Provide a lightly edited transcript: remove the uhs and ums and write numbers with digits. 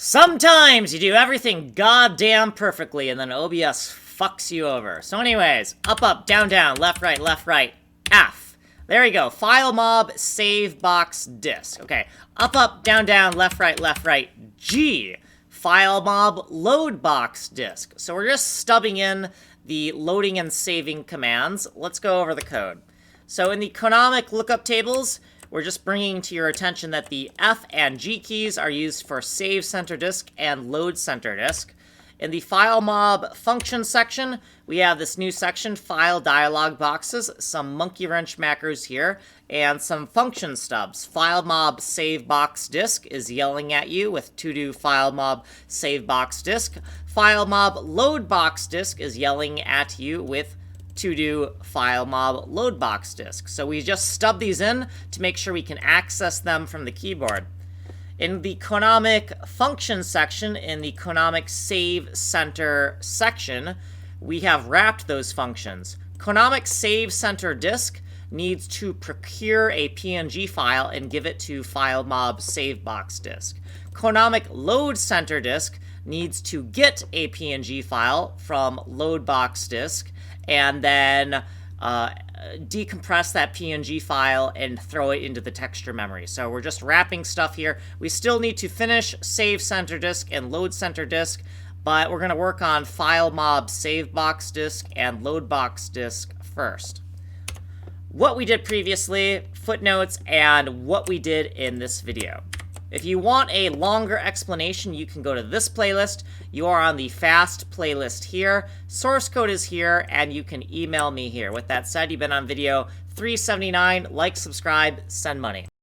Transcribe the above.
Sometimes you do everything goddamn perfectly and then OBS fucks you over. So anyways, up, down, left, right, F. There you go. Filemob save box disk. Okay. Up, down, left, right, G. Filemob load box disk. So we're just stubbing in the loading and saving commands. Let's go over the code. So in the canonic lookup tables, we're just bringing to your attention that the F and G keys are used for save center disk and load center disk. In the Filemob function section, we have this new section, file dialog boxes, some monkey wrench macros here, and some function stubs. Filemob save box disk is yelling at you with to do Filemob save box disk. Filemob load box disk is yelling at you with to do Filemob load box disk. So we just stub these in to make sure we can access them from the keyboard. In the canonic function section, in the canonic save center section, we have wrapped those functions. Canonic save center disk needs to procure a PNG file and give it to Filemob save box disk. Canonic load center disk needs to get a PNG file from load box disk and then decompress that PNG file and throw it into the texture memory. So we're just wrapping stuff here. We still need to finish save center disk and load center disk, but we're going to work on Filemob save box disk and load box disk first. What we did previously, footnotes, and what we did in this video. If you want a longer explanation, you can go to this playlist. You are on the fast playlist here. Source code is here, and you can email me here. With that said, you've been on video 379. Like, subscribe, send money.